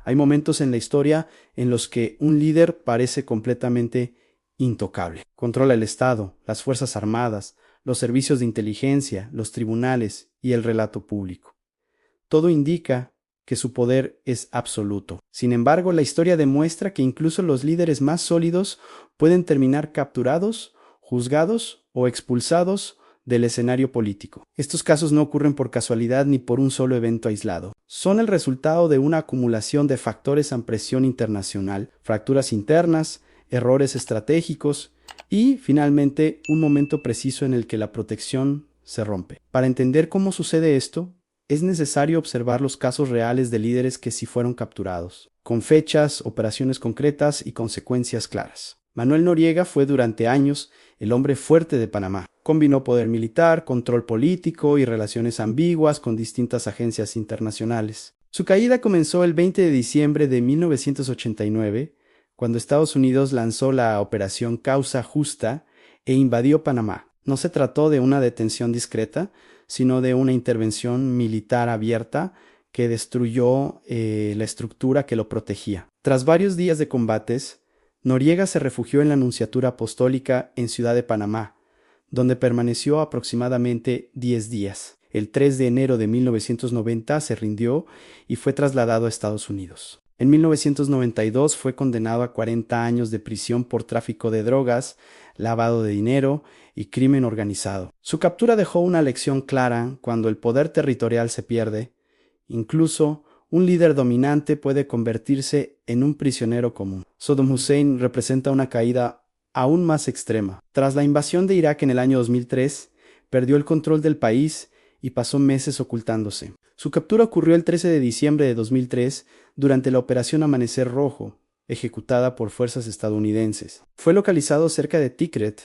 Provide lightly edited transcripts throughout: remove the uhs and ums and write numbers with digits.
Hay momentos en la historia en los que un líder parece completamente intocable. Controla el Estado, las Fuerzas Armadas, los servicios de inteligencia, los tribunales y el relato público. Todo indica que su poder es absoluto. Sin embargo, la historia demuestra que incluso los líderes más sólidos pueden terminar capturados, juzgados o expulsados del escenario político. Estos casos no ocurren por casualidad ni por un solo evento aislado. Son el resultado de una acumulación de factores a presión internacional, fracturas internas, errores estratégicos y, finalmente, un momento preciso en el que la protección se rompe. Para entender cómo sucede esto, es necesario observar los casos reales de líderes que sí fueron capturados, con fechas, operaciones concretas y consecuencias claras. Manuel Noriega fue durante años el hombre fuerte de Panamá. Combinó poder militar, control político y relaciones ambiguas con distintas agencias internacionales. Su caída comenzó el 20 de diciembre de 1989, cuando Estados Unidos lanzó la Operación Causa Justa e invadió Panamá. No se trató de una detención discreta, sino de una intervención militar abierta que destruyó la estructura que lo protegía. Tras varios días de combates, Noriega se refugió en la Nunciatura Apostólica en Ciudad de Panamá, donde permaneció aproximadamente 10 días. El 3 de enero de 1990 se rindió y fue trasladado a Estados Unidos. En 1992 fue condenado a 40 años de prisión por tráfico de drogas, lavado de dinero y crimen organizado. Su captura dejó una lección clara: cuando el poder territorial se pierde, incluso un líder dominante puede convertirse en un prisionero común. Saddam Hussein representa una caída aún más extrema. Tras la invasión de Irak en el año 2003, perdió el control del país y pasó meses ocultándose. Su captura ocurrió el 13 de diciembre de 2003 durante la Operación Amanecer Rojo, ejecutada por fuerzas estadounidenses. Fue localizado cerca de Tikrit,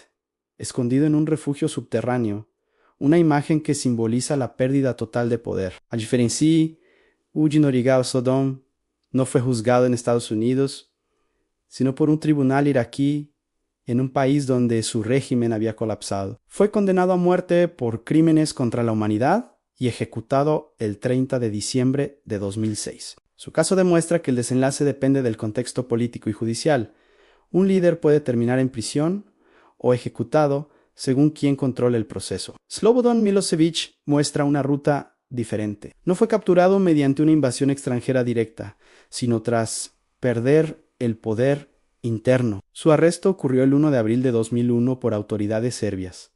escondido en un refugio subterráneo, una imagen que simboliza la pérdida total de poder. A diferencia, Uji Noriega Sodom no fue juzgado en Estados Unidos, sino por un tribunal iraquí en un país donde su régimen había colapsado. Fue condenado a muerte por crímenes contra la humanidad y ejecutado el 30 de diciembre de 2006. Su caso demuestra que el desenlace depende del contexto político y judicial. Un líder puede terminar en prisión o ejecutado según quien controle el proceso. Slobodan Milosevic muestra una ruta diferente. No fue capturado mediante una invasión extranjera directa, sino tras perder el poder interno. Su arresto ocurrió el 1 de abril de 2001 por autoridades serbias,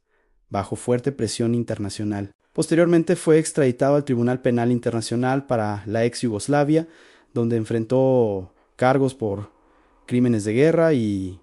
bajo fuerte presión internacional. Posteriormente fue extraditado al Tribunal Penal Internacional para la ex Yugoslavia, donde enfrentó cargos por crímenes de guerra y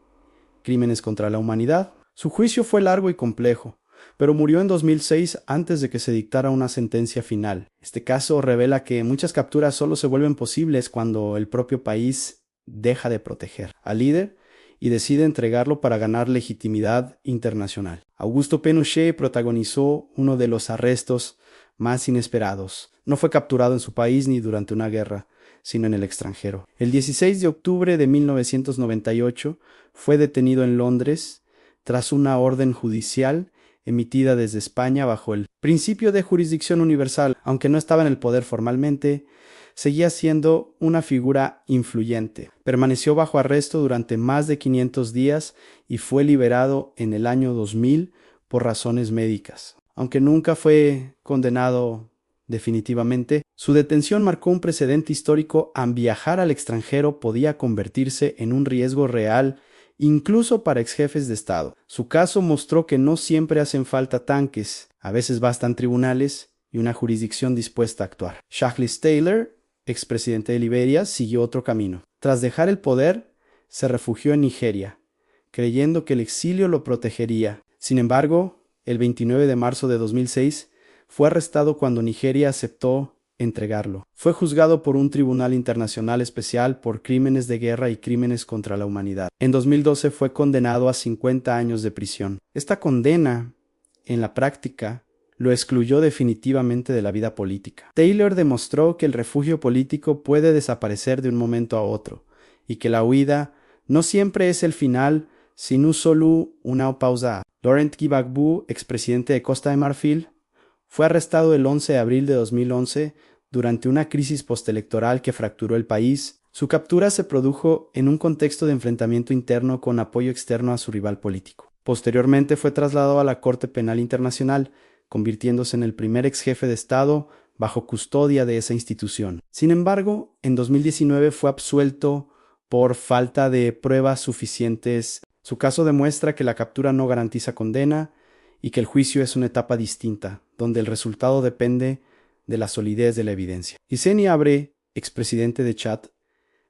crímenes contra la humanidad. Su juicio fue largo y complejo, pero murió en 2006 antes de que se dictara una sentencia final. Este caso revela que muchas capturas solo se vuelven posibles cuando el propio país deja de proteger al líder y decide entregarlo para ganar legitimidad internacional. Augusto Pinochet protagonizó uno de los arrestos más inesperados. No fue capturado en su país ni durante una guerra, sino en el extranjero. El 16 de octubre de 1998 fue detenido en Londres tras una orden judicial emitida desde España bajo el principio de jurisdicción universal. Aunque no estaba en el poder formalmente, seguía siendo una figura influyente. Permaneció bajo arresto durante más de 500 días y fue liberado en el año 2000 por razones médicas. Aunque nunca fue condenado definitivamente, su detención marcó un precedente histórico. Viajar al extranjero podía convertirse en un riesgo real, incluso para exjefes de Estado. Su caso mostró que no siempre hacen falta tanques, a veces bastan tribunales y una jurisdicción dispuesta a actuar. Charles Taylor, expresidente de Liberia, siguió otro camino. Tras dejar el poder, se refugió en Nigeria, creyendo que el exilio lo protegería. Sin embargo, el 29 de marzo de 2006, fue arrestado cuando Nigeria aceptó entregarlo. Fue juzgado por un tribunal internacional especial por crímenes de guerra y crímenes contra la humanidad. En 2012 fue condenado a 50 años de prisión. Esta condena, en la práctica, lo excluyó definitivamente de la vida política. Taylor demostró que el refugio político puede desaparecer de un momento a otro, y que la huida no siempre es el final, sino solo una pausa. Laurent Gbagbo, expresidente de Costa de Marfil, fue arrestado el 11 de abril de 2011 durante una crisis postelectoral que fracturó el país. Su captura se produjo en un contexto de enfrentamiento interno con apoyo externo a su rival político. Posteriormente fue trasladado a la Corte Penal Internacional, convirtiéndose en el primer ex jefe de Estado bajo custodia de esa institución. Sin embargo, en 2019 fue absuelto por falta de pruebas suficientes. Su caso demuestra que la captura no garantiza condena y que el juicio es una etapa distinta, donde el resultado depende de la solidez de la evidencia. Hissène Habré, expresidente de Chad,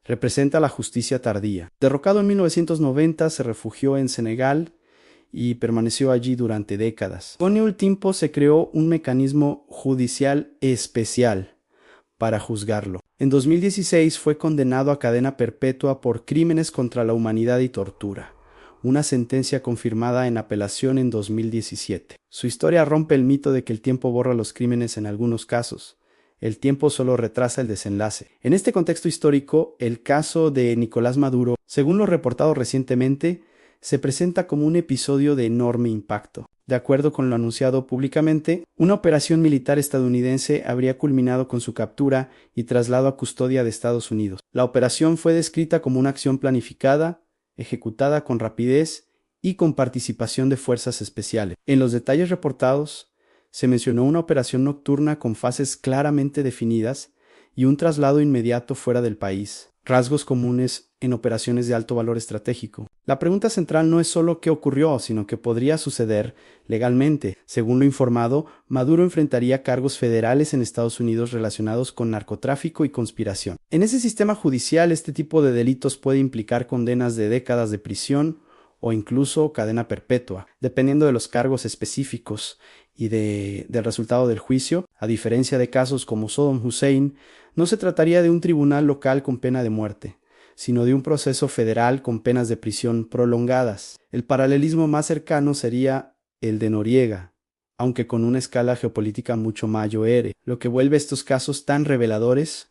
representa la justicia tardía. Derrocado en 1990, se refugió en Senegal y permaneció allí durante décadas. Con el tiempo se creó un mecanismo judicial especial para juzgarlo. En 2016 fue condenado a cadena perpetua por crímenes contra la humanidad y tortura, una sentencia confirmada en apelación en 2017. Su historia rompe el mito de que el tiempo borra los crímenes en algunos casos. El tiempo solo retrasa el desenlace. En este contexto histórico, el caso de Nicolás Maduro, según lo reportado recientemente, se presenta como un episodio de enorme impacto. De acuerdo con lo anunciado públicamente, una operación militar estadounidense habría culminado con su captura y traslado a custodia de Estados Unidos. La operación fue descrita como una acción planificada, ejecutada con rapidez y con participación de fuerzas especiales. En los detalles reportados, se mencionó una operación nocturna con fases claramente definidas y un traslado inmediato fuera del país, rasgos comunes en operaciones de alto valor estratégico. La pregunta central no es solo qué ocurrió, sino qué podría suceder legalmente. Según lo informado, Maduro enfrentaría cargos federales en Estados Unidos relacionados con narcotráfico y conspiración. En ese sistema judicial, este tipo de delitos puede implicar condenas de décadas de prisión o incluso cadena perpetua, dependiendo de los cargos específicos y del resultado del juicio. A diferencia de casos como Saddam Hussein, no se trataría de un tribunal local con pena de muerte, sino de un proceso federal con penas de prisión prolongadas. El paralelismo más cercano sería el de Noriega, aunque con una escala geopolítica mucho mayor. Lo que vuelve estos casos tan reveladores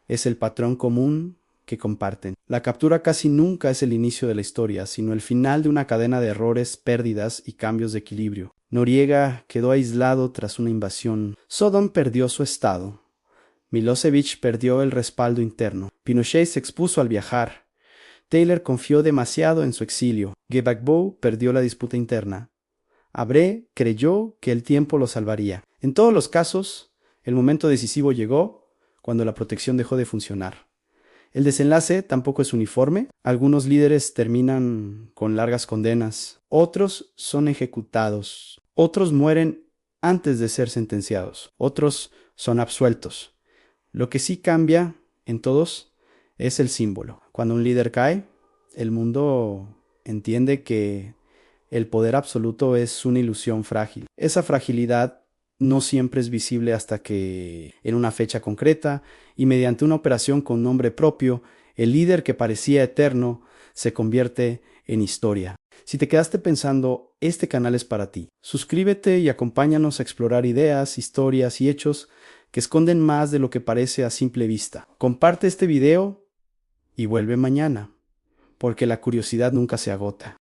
es el patrón común que comparten. La captura casi nunca es el inicio de la historia, sino el final de una cadena de errores, pérdidas y cambios de equilibrio. Noriega quedó aislado tras una invasión. Saddam perdió su estado. Milosevic perdió el respaldo interno. Pinochet se expuso al viajar. Taylor confió demasiado en su exilio. Gbagbo perdió la disputa interna. Habré creyó que el tiempo lo salvaría. En todos los casos, el momento decisivo llegó cuando la protección dejó de funcionar. El desenlace tampoco es uniforme. Algunos líderes terminan con largas condenas. Otros son ejecutados. Otros mueren antes de ser sentenciados. Otros son absueltos. Lo que sí cambia en todos es el símbolo. Cuando un líder cae, el mundo entiende que el poder absoluto es una ilusión frágil. Esa fragilidad no siempre es visible hasta que, en una fecha concreta y mediante una operación con nombre propio, el líder que parecía eterno se convierte en historia. Si te quedaste pensando, este canal es para ti. Suscríbete y acompáñanos a explorar ideas, historias y hechos que esconden más de lo que parece a simple vista. Comparte este video y vuelve mañana, porque la curiosidad nunca se agota.